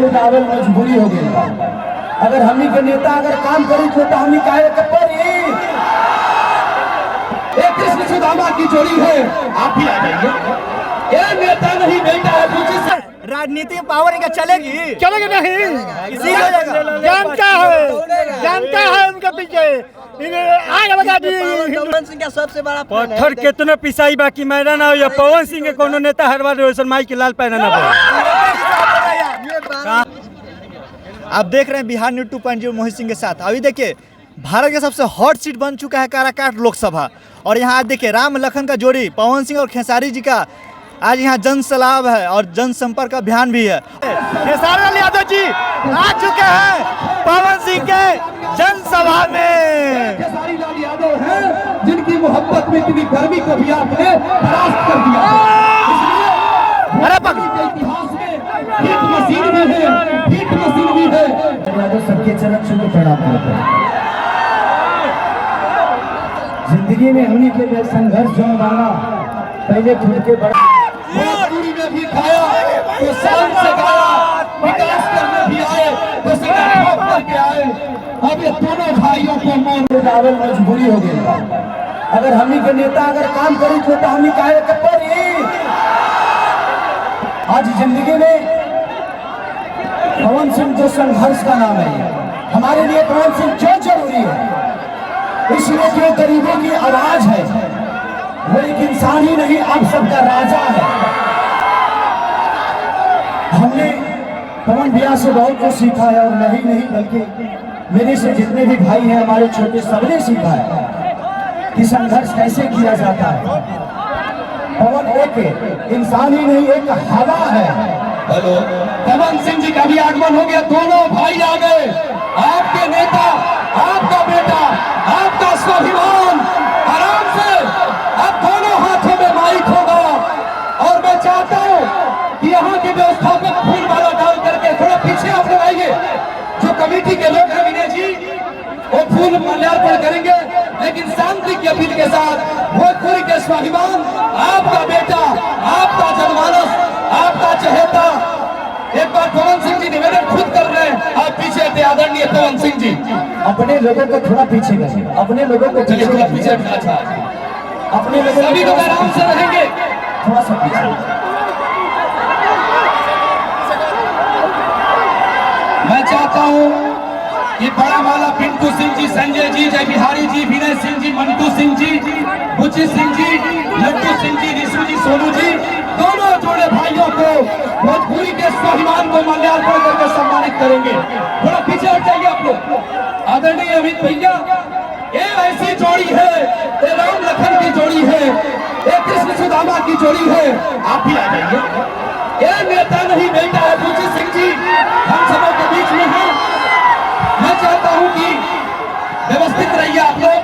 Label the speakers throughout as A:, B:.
A: दावल मजबूरी हो गई। अगर हम के नेता अगर काम करी तो हम काहे करी। एक कृष्ण सुदामा की जोड़ी है, आप भी आ जाइए। ये नेता नहीं बेटा है, पूछिए
B: राजनीति में पावर इनका चलेगी
C: नहीं।
B: इसी हो जाएगा।
C: जानता है उनके पीछे आग लगा दी।
B: पवन सिंह का सबसे बड़ा फैन है।
C: पत्थर कितने पिसाई बाकी मैदान हो या पवन सिंह के कोनो नेता हरवा रोशन माई के लाल पहना ना
B: आप देख रहे हैं बिहार न्यूज 2.0 मोहित सिंह के साथ। अभी देखिए भारत का सबसे हॉट सीट बन चुका है काराकाट लोकसभा, और यहाँ आज देखिए राम लखन का जोड़ी पवन सिंह और खेसारी जी का आज यहाँ जन सलाह है और जनसंपर्क अभियान भी है। खेसारी लाल यादव जी आ चुके हैं पवन सिंह के जनसभा में।
A: खेसारी लाल यादव हैं जिनकी मोहब्बत में इतनी गर्मी को भी आपने परास्त कर दिया।
B: अरे पक
A: इतिहास में हीट मशीन भी है, हीट मशीन भी है। यादव सबके चरण छू प्रणाम करते हैं। जिंदगी में हमने के लिए संघर्ष जो मांगा, पहले खुद के बड़ा भोजपुरी में भी खाया तो शान से गाया, विकास करने भी आए तो संघर्ष करके आए। अब ये दोनों भाइयों को मौन दावल मजबूरी हो गई। अगर हम के नेता अगर काम करी तो हम काहे करी। आज जिंदगी में पवन सिंह जो संघर्ष का नाम है, हमारे लिए पवन सिंह क्यों जरूरी है, इसलिए जो गरीबों की आवाज है वो एक इंसान ही नहीं आप सबका राजा है। हमने पवन भैया से बहुत कुछ सीखा है, और नहीं बल्कि मेरे से जितने भी भाई हैं हमारे छोटे, सबने सीखा है कि संघर्ष कैसे किया जाता है। पवन एक इंसान ही नहीं एक हवा है। हेलो, पवन सिंह जी का भी आगमन हो गया, दोनों भाई आ गए। आपके नेता, आपका बेटा, आपका स्वाभिमान, आराम से अब दोनों हाथों में माइक होगा। और मैं चाहता हूं कि यहाँ के व्यवस्थापक फूल माला डाल करके थोड़ा पीछे आप लोग आइए। जो कमेटी के लोग हैं विनय जी, वो फूल माल्यार्पण करेंगे, लेकिन शांति की अपील के साथ भोजपुरी के स्वाभिमान, आपका बेटा, आपका जनमानस, आपका चहेता, एक बार पवन सिंह जी निवेदन खुद कर रहे हैं, आप पीछे थे आदरणीय पवन सिंह जी। अपने लोगों को थोड़ा पीछे करिए, अपने लोगों को थोड़ा पीछे। अच्छा, अपने लोगों सभी लोग आराम से रहेंगे, थोड़ा सा पीछे। मैं चाहता हूं कि बड़ा माला पिंटू सिंह जी, संजय जी, जय बिहारी जी, विनय सिंह जी, मंटू सिंह जी, बुची सिंह जी, लड्डू सिंह जी, रिशु जी, सोनू जी, दोनों जोड़े भाइयों को भोजपुरी के स्वाभिमान को माल्यार्पण करके सम्मानित करेंगे। थोड़ा पीछे हट जाइए आप लोग। आदरणीय अमित भैया, ये ऐसी जोड़ी है, ये राम लखन की जोड़ी है, ये कृष्ण सुदामा की जोड़ी है, आप भी आ जाइए। ये नेता नहीं बेटा है, बुची सिंह जी हम सबों के बीच में है। मैं चाहता हूं कि व्यवस्थित रहिए आप लोग।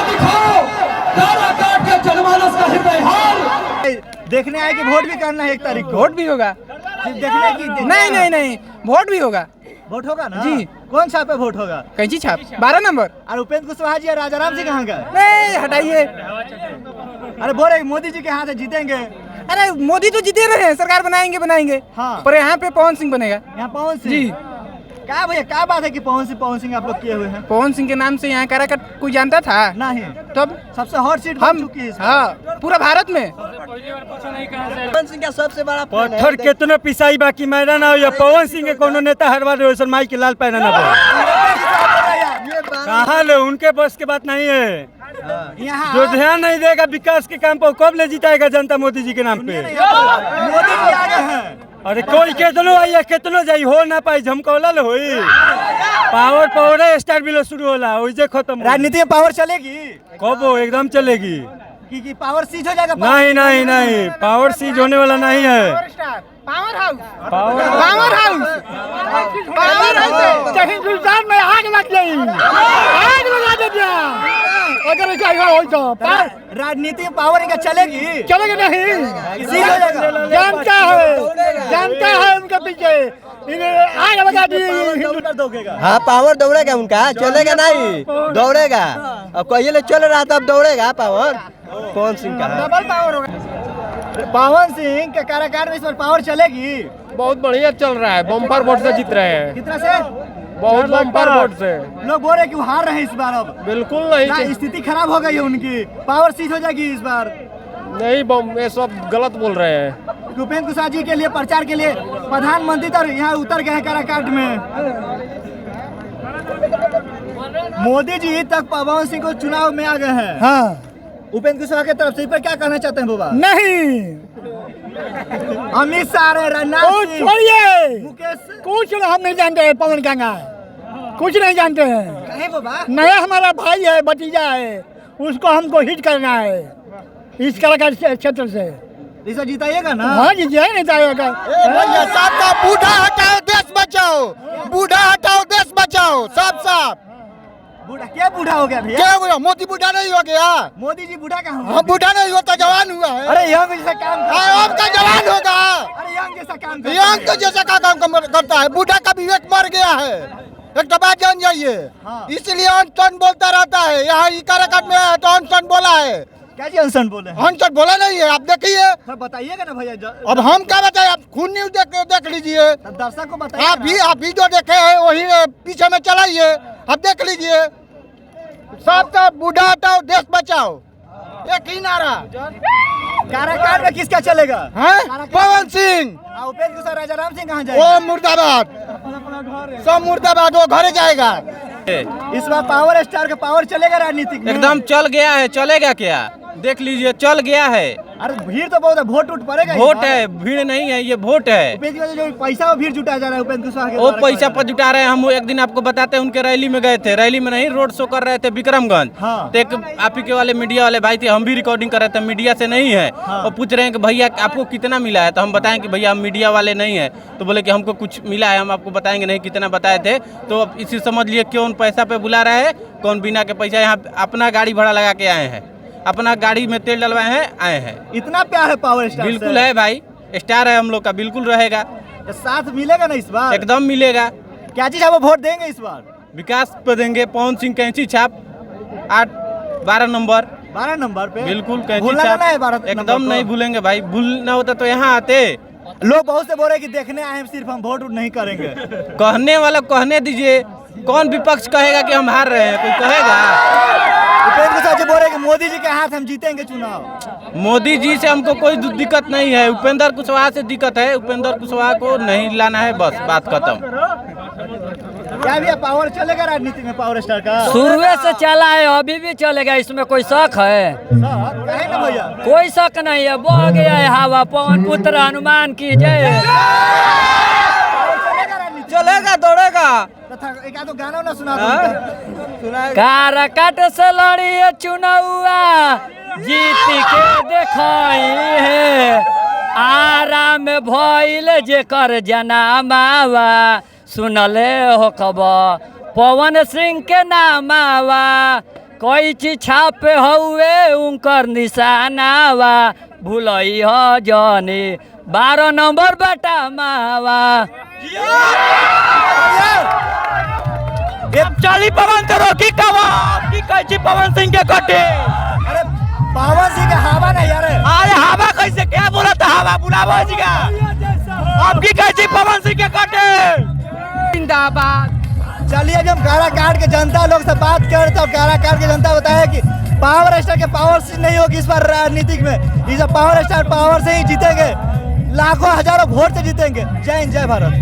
A: दिखाओ तारा काट के जनमानस का हृदय हाल।
B: देखने आए कि वोट भी करना है 1 तारीख को।
D: वोट भी होगा।
B: देखने की
D: नहीं वोट भी होगा।
B: वोट होगा ना
D: जी।
B: कौन सा पे वोट होगा?
D: कैंची छाप 12 नंबर।
B: और उपेंद्र कुशवाहा जी और राजाराम जी कहाँ गए?
D: नहीं हटाइए।
B: अरे बोल रहे मोदी जी के हाथ से जीतेंगे।
D: अरे मोदी तो जीते रहे हैं, सरकार बनाएंगे।
B: हाँ।
D: पर यहाँ पे पवन सिंह बनेगा।
B: यहाँ पवन सिंह
D: जी।
B: क्या भैया क्या बात है कि पवन सिंह आप लोग किए हुए हैं?
D: पवन सिंह के नाम से यहाँ काराकाट कोई जानता था?
B: नहीं।
D: तब
B: सबसे हॉट सीट बन
D: हम
B: चुकी है।
D: हाँ पूरा भारत में।
B: पवन सिंह का सबसे बड़ा फैन है।
C: पत्थर कितने पिसाई बाकी मैदान हो या पवन सिंह के कोनो नेता हरवा रोशन माई के लाल पहना ना कहाँ ले, उनके बस के बात नहीं है।
B: यहाँ
C: जो ध्यान नहीं देगा विकास के काम पर, कब ले जिताएगा जनता मोदी जी के नाम पे?
B: मोदी जी आगे हैं।
C: अरे कोई कितनो आइए कितनो जाई, हो ना पाई झमकौला ले होई। पावर स्टार बिलो शुरू होला, ओइजे खत्म।
B: राजनीति में पावर चलेगी?
C: कब हो, एकदम चलेगी।
B: कि पावर सीज हो जाएगा?
C: नहीं, पावर सीज होने वाला नहीं है।
D: पावर हाउस
C: चाहे गुलजार में आग लग गई, आग लगा दे दिया। अगर ऐसा हो तो
B: राजनीति में पावर इनका चलेगी
C: नहीं।
B: इसी हो जाएगा।
C: जानता है उनके पीछे आग लगा दी।
E: हाँ पावर दौड़ेगा उनका, चलेगा नहीं, दौड़ेगा। अब कहिए ले चल रहा था, अब दौड़ेगा पावर। पवन सिंह का
D: डबल पावर होगा।
B: पवन सिंह के कार्यकाल में इस बार पावर चलेगी?
F: बहुत बढ़िया चल रहा है, बम्पर वोट से जीत रहे हैं,
B: कितना से?
F: बहुत बम्पर वोट से।
B: लोग बोल रहे कि वो हार रहे हैं इस बार। अब
F: बिल्कुल
B: क्या
F: नहीं,
B: स्थिति खराब हो गई है उनकी, पावर सीज हो जाएगी इस बार।
F: नहीं, ये सब गलत बोल रहे हैं।
B: उपेंद्र कुशवाहा जी के लिए प्रचार के लिए प्रधानमंत्री तक यहाँ उतर गए हैं काराकाट में। मोदी जी तक पवन सिंह को चुनाव में आ गए हैं।
G: हाँ
B: उपेंद्र कुशवाहा की तरफ से इस पर क्या कहना चाहते हैं बाबा?
G: नहीं
B: अमित शाह रहे, राजनाथ सिंह,
G: छोड़िए,
B: मुकेश,
G: कुछ हम नहीं जानते हैं पवन गंगा, कुछ नहीं जानते हैं।
B: कहे बाबा?
G: नया हमारा भाई है, भतीजा है, उसको हमको हिट करना है इस काराकाट क्षेत्र से।
B: इसे जिताइएगा ना?
G: हाँ जी, जय नहीं जाएगा।
E: सबका बूढ़ा हटाओ देश बचाओ, बूढ़ा हटाओ देश बचाओ, सब साफ।
B: बूढ़ा क्या बूढ़ा हो गया भैया?
E: क्या हुआ? मोदी बूढ़ा नहीं हो गया?
B: मोदी जी बूढ़ा कहाँ हो?
E: हाँ, बूढ़ा नहीं होता, जवान हुआ है।
B: अरे यंग जैसा काम
E: अब का जवान होगा,
B: अरे यंग जैसा काम
E: यंग के जैसा का काम करता है। बूढ़ा का विवेक मर गया है, एक तो बात जान जाइए।
B: हाँ।
E: इसलिए अनशन बोलता रहता है। यहाँ काराकाट में आया तो अनशन बोला है,
B: क्या जी अनशन बोले हैं?
E: अनशन बोला नहीं है। आप देखिए,
B: सर बताइएगा ना भैया।
E: अब हम क्या बताए? आप खून न्यूज देख लीजिए,
B: दर्शक को बताइए।
E: आप भी जो देखे हैं वही पीछे में चलाइए, आप देख लीजिए। सबका बूढ़ा हटाओ देश बचाओ, एक ही नारा।
B: काराकाट में किसका चलेगा?
E: हैं? पवन सिंह,
B: उपेंद्र कुशवाहा, राजा राम सिंह कहाँ
E: वो
B: जाएगा?
E: मुर्दाबाद, सब मुर्दाबाद, वो घरे जाएगा।
B: इस बार पावर स्टार का पावर चलेगा राजनीतिक में?
H: एकदम चल गया है, चलेगा क्या? देख लीजिए, चल गया है।
B: अरे भीड़ तो बहुत है, वोट उठ पड़ेगा। इस
H: वोट
B: बार।
H: है, भीड़ नहीं है, ये वोट है।
B: उपेंद्र कुशवाहा जो पैसा और भीड़ जुटाया जा रहा है उपेंद्र कुशवाहा के
H: वो
B: द्वारा
H: पैसा
B: करवाया
H: पर जुटा रहे हैं। हम एक दिन आपको बताते हैं, उनके रैली में गए थे, रैली में नहीं, रोड शो कर रहे थे विक्रमगंज।
B: हाँ।
H: तो एक आप ही के वाले मीडिया वाले भाई थे, हम भी रिकॉर्डिंग कर रहे थे, मीडिया से नहीं है। और पूछ रहे हैं कि भैया आपको कितना मिला है, तो हम बताएं कि भैया हम मीडिया वाले नहीं है। तो बोले कि हमको कुछ मिला है, हम आपको बताएंगे नहीं कितना बताए थे। तो अब इसी समझ लिए कौन पैसा पे बुला रहा है, कौन बिना के पैसा। यहाँ अपना गाड़ी भाड़ा लगा के आए हैं, अपना गाड़ी में तेल डलवाए हैं, आए हैं।
B: इतना प्यार है पावर स्टार से?
H: बिल्कुल है भाई, स्टार है हम लोग का, बिल्कुल रहेगा,
B: तो साथ मिलेगा ना इस बार?
H: एकदम मिलेगा।
B: क्या चीज है वो वोट देंगे इस बार?
H: विकास पे देंगे, पवन सिंह कैंची छाप 8-12 नंबर,
B: 12 नंबर पे
H: बिल्कुल कैंची
B: भूलना
H: छाप,
B: नहीं है 12 नंबर
H: एकदम
B: को।
H: नहीं भूलेंगे भाई। भूलना होता तो यहाँ आते।
B: लोग बहुत से बोल रहे कि देखने आए हैं, सिर्फ हम वोट नहीं करेंगे।
H: कहने वाला कहने दीजिए, कौन विपक्ष कहेगा कि हम हार रहे हैं? कोई कहेगा?
B: उपेंद्र कुशवाहा जी बोल रहे हैं कि मोदी जी के हाथ हम जीतेंगे चुनाव।
H: मोदी जी से हमको कोई दिक्कत नहीं है, उपेंद्र कुशवाहा से दिक्कत है। उपेंद्र कुशवाहा को नहीं लाना है, बस बात खत्म।
B: क्या भैया पावर चलेगा राजनीति में पावर स्टार का?
I: शुरू से चला है, अभी भी चलेगा, इसमें कोई शक है?
B: कहे ना भैया।
I: कोई शक नहीं है, बह गया है हवा, पवन पुत्र हनुमान की जय।
H: चलेगा, दौड़ेगा।
B: तथा एक आधो गाना ना सुना दो।
I: काराकाट से लड़ी चुनौआ, जीत के देखाई है, आराम भइल जेकर जनामावा, सुनले हो खबर पवन सिंह के नामावा, कोई चीज छापे हुए उनकर निशानावा, भूलई हो जानी 12 नंबर बटा मावा।
C: चाली पवन करो की कबाब की कैची पवन सिंह के कटे।
B: अरे पवन सिंह का हवा नहीं यार।
C: अरे हवा कैसे, क्या बोला था हवा? बुलावा जी का आपकी कैची पवन सिंह के कटे।
D: जिंदाबाद।
B: चलिए अभी हम काराकाट के जनता लोग से बात कर, तो काराकाट के जनता बताया कि पावर स्टार के पावर से नहीं होगी इस बार राजनीतिक में। इस पावर स्टार पावर से ही जीतेंगे, लाखों हजारों वोट से जीतेंगे। जय हिंद, जय भारत।